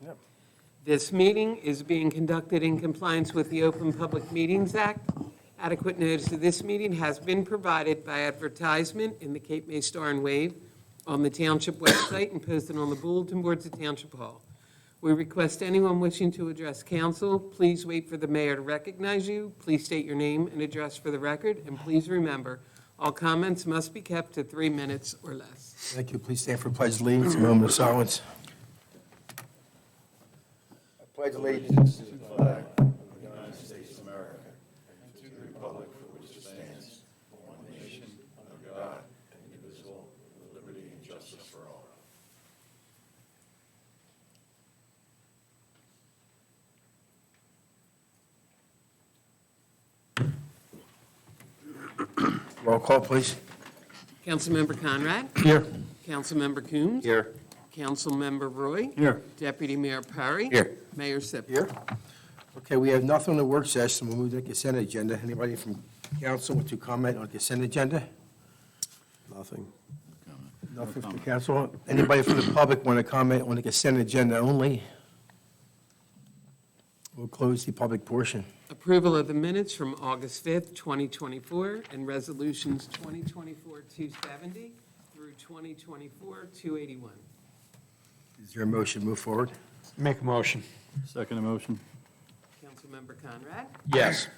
Yep. This meeting is being conducted in compliance with the Open Public Meetings Act. Adequate notice of this meeting has been provided by advertisement in the Cape May Star and Wave, on the Township website, and posted on the bulletin boards at Township Hall. We request anyone wishing to address council, please wait for the mayor to recognize you. Please state your name and address for the record, and please remember, all comments must be kept to 3 minutes or less. Thank you. Please stand for pledge of allegiance. A moment of silence. I pledge allegiance to the flag of the United States of America and to the republic for which it stands, one nation, under God, indivisible, with liberty and justice for all. Roll call, please. Councilmember Conrad? Here. Councilmember Coombs? Here. Councilmember Roy? Here. Deputy Mayor Perry? Here. Mayor Sipp? Here. Okay, we have nothing on the work session. We'll move to the consent agenda. Anybody from council want to comment on the consent agenda? Nothing. Nothing from council. Anybody from the public want to comment on the consent agenda only? We'll close the public portion. Approval of the minutes from August 5th, 2024, and resolutions 2024-270 through 2024-281. Is there a motion to move forward? Make a motion. Second motion. Councilmember Conrad? Yes.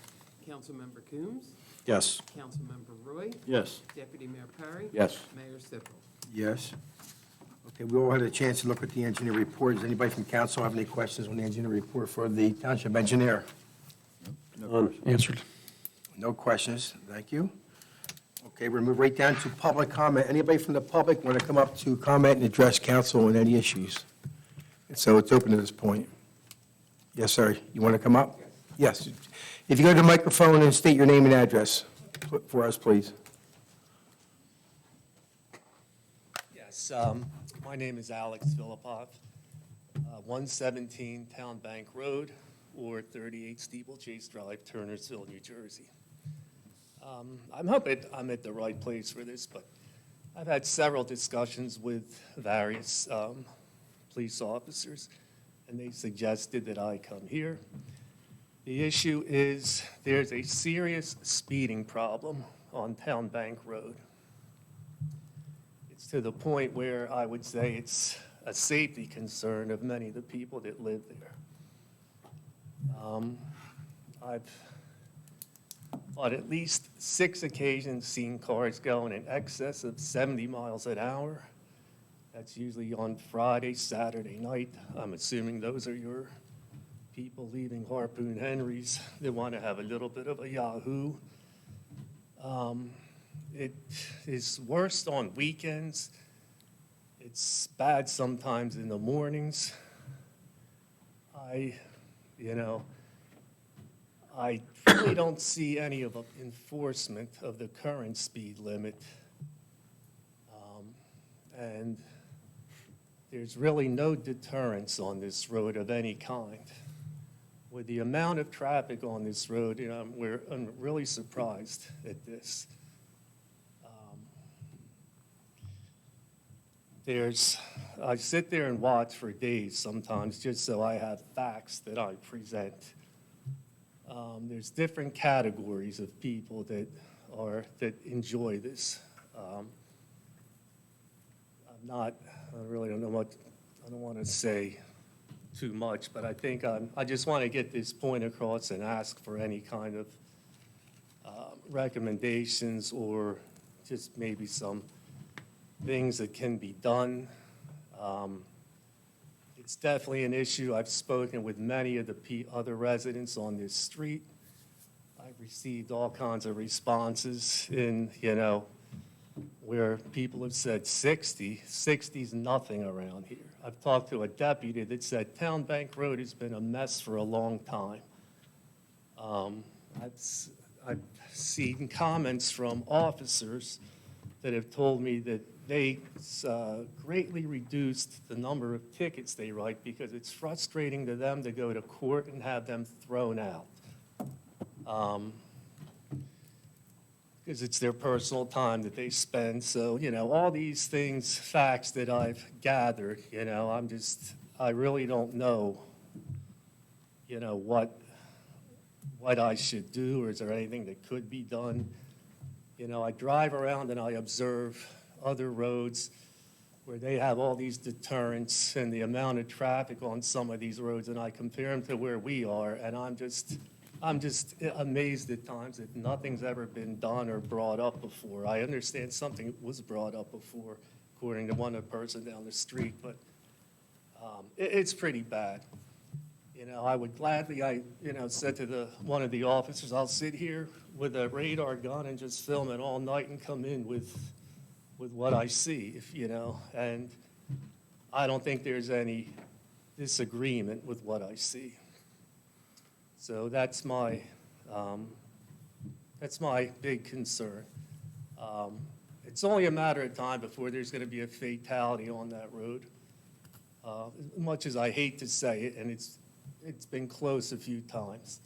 Councilmember Coombs? Yes. Councilmember Roy? Yes. Deputy Mayor Perry? Yes. Mayor Sippel? Yes. Okay, we all had a chance to look at the engineer report. Does anybody from council have any questions on the engineer report for the township engineer? Answered. No questions, thank you. Okay, we're gonna move right down to public comment. Anybody from the public want to come up to comment and address council on any issues? And so it's open at this point. Yes, sir, you want to come up? Yes. If you go to the microphone and state your name and address for us, please. Yes, my name is Alex Filipov, 117 Town Bank Road, or 38 Steeplechase Drive, Turnersville, New Jersey. I'm hoping I'm at the right place for this, but I've had several discussions with various police officers, and they suggested that I come here. The issue is there's a serious speeding problem on Town Bank Road. It's to the point where I would say it's a safety concern of many of the people that live there. I've on at least 6 occasions seen cars going in excess of 70 miles an hour. That's usually on Friday, Saturday night. I'm assuming those are your people leaving Harpoon Henry's that want to have a little bit of a yahoo. It is worse on weekends. It's bad sometimes in the mornings. I really don't see any of the enforcement of the current speed limit. And there's really no deterrence on this road of any kind. With the amount of traffic on this road, I'm really surprised at this. I sit there and watch for days sometimes just so I have facts that I present. There's different categories of people that enjoy this. I really don't know I don't want to say too much, but I think I just want to get this point across and ask for any kind of recommendations or just maybe some things that can be done. It's definitely an issue. I've spoken with many of the other residents on this street. I've received all kinds of responses where people have said 60. 60's nothing around here. I've talked to a deputy that said Town Bank Road has been a mess for a long time. I've seen comments from officers that have told me that they greatly reduced the number of tickets they write because it's frustrating to them to go to court and have them thrown out. Because it's their personal time that they spend. So, all these things, facts that I've gathered, I'm just I really don't know, you know, what I should do, or is there anything that could be done? You know, I drive around and I observe other roads where they have all these deterrents and the amount of traffic on some of these roads, and I compare them to where we are, and I'm just amazed at times that nothing's ever been done or brought up before. I understand something was brought up before, according to one person down the street, but it's pretty bad. You know, I would gladly, said to one of the officers, I'll sit here with a radar gun and just film it all night and come in with what I see, and I don't think there's any disagreement with what I see. So that's my big concern. It's only a matter of time before there's going to be a fatality on that road. As much as I hate to say it, and it's been close a few times.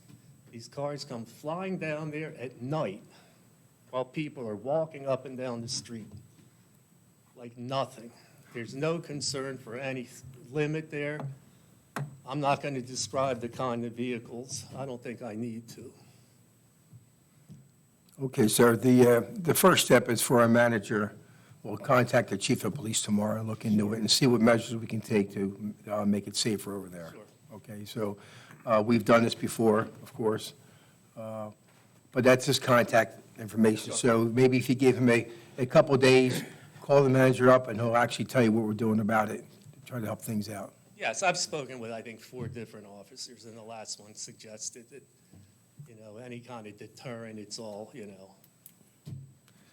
These cars come flying down there at night while people are walking up and down the street like nothing. There's no concern for any limit there. I'm not going to describe the kind of vehicles. I don't think I need to. Okay, sir, the first step is for our manager, we'll contact the chief of police tomorrow and look into it and see what measures we can take to make it safer over there. Sure. Okay, so we've done this before, of course, but that's his contact information. So maybe if you give him a couple of days, call the manager up, and he'll actually tell you what we're doing about it, to try to help things out. Yes, I've spoken with, I think, 4 different officers, and the last one suggested that, any kind of deterrent, it's all,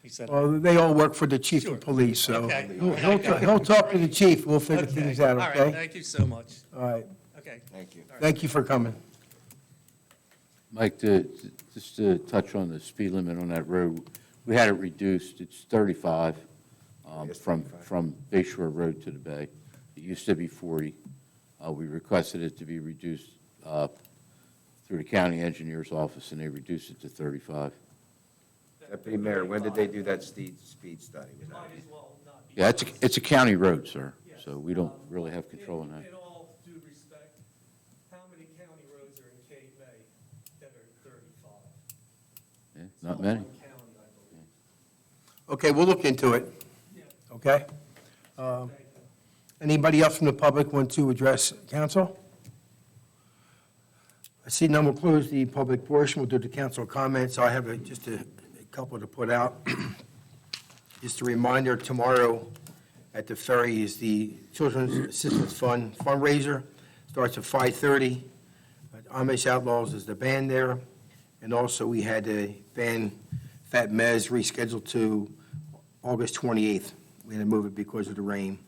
he said. Well, they all work for the chief Sure. of police, so Okay. he'll talk to the chief, we'll figure Okay. things out, All right, okay? thank you so much. All right, Okay. Thank you. thank you for coming. Mike, just to touch on the speed limit on that road, we had it reduced, it's 35 Yes, from 35. Bay Shore Road to the bay. It used to be 40. We requested it to be reduced through the county engineer's office, and they reduced it to 35. Deputy Mayor, when did they do that speed study? Was It that- might as well not be. Yeah, it's a county road, sir, so we don't really have control on that. In all due respect, how many county roads are in Cape May that are 35? Yeah, It's not all many. one county, I believe. Okay, we'll look into it, Yeah, okay? thank you. Anybody else from the public want to address council? I see none, we'll close the public portion, we'll do the council comments. I have just a couple to put out. Just a reminder, tomorrow at the ferry is the Children's Assistance Fund fundraiser. Starts at 5:30. Amish Outlaws is the band there. And also, we had the band Fat Mez rescheduled to August 28th. We had to move it because of the rain.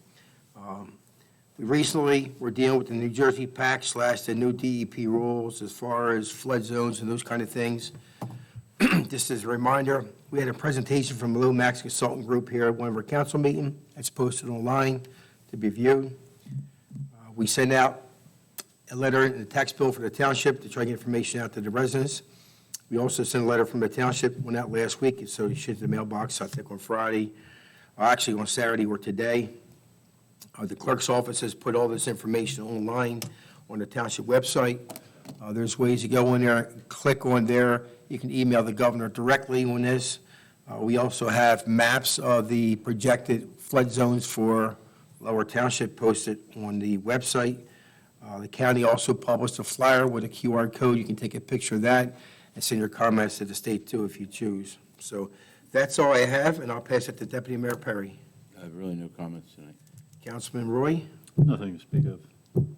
We recently were dealing with the New Jersey PAC / the new DEP rules as far as flood zones and those kind of things. Just as a reminder, we had a presentation from Lou Max Consultant Group here at one of our council meeting. It's posted online to be viewed. We sent out a letter in the tax bill for the township to try to get information out to the residents. We also sent a letter from the township, went out last week, so it should hit the mailbox, I think, on Friday, or actually on Saturday or today. The clerk's office has put all this information online on the township website. There's ways to go in there, click on there. You can email the governor directly on this. We also have maps of the projected flood zones for Lower Township posted on the website. The county also published a flyer with a QR code. You can take a picture of that and send your comments to the state too if you choose. So that's all I have, and I'll pass it to Deputy Mayor Perry. I have really no comments tonight. Councilman Roy, Nothing to speak of.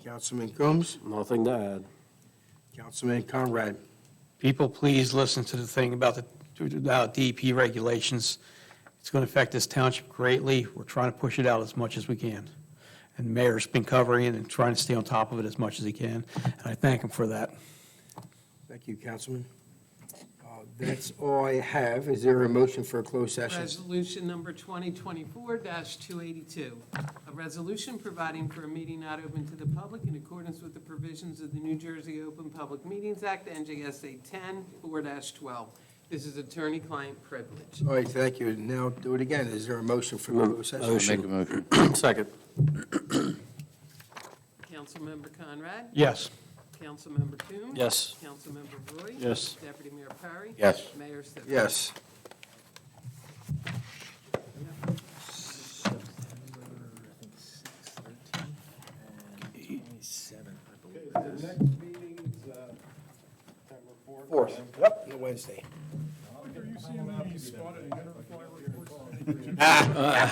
Councilman Combs, Nothing to add. Councilman Conrad. People, please listen to the thing about DEP regulations. It's going to affect this township greatly. We're trying to push it out as much as we can. And the mayor's been covering it and trying to stay on top of it as much as he can, and I thank him for that. Thank you, Councilman. That's all I have. Is there a motion for a closed session? Resolution number 2024-282, a resolution providing for a meeting not open to the public in accordance with the provisions of the New Jersey Open Public Meetings Act, NJSA 10-4-12. This is attorney-client privilege. All right, thank you. Now do it again. Is there a motion for closed session? I'll make a motion. Second. Councilmember Conrad? Yes. Councilmember Toombs? Yes. Councilmember Roy? Yes. Deputy Mayor Perry? Yes. Mayor Stiff? Yes. The next meeting is September 4th. Fourth, yep, on Wednesday. Are you seeing that he spotted a uniform report?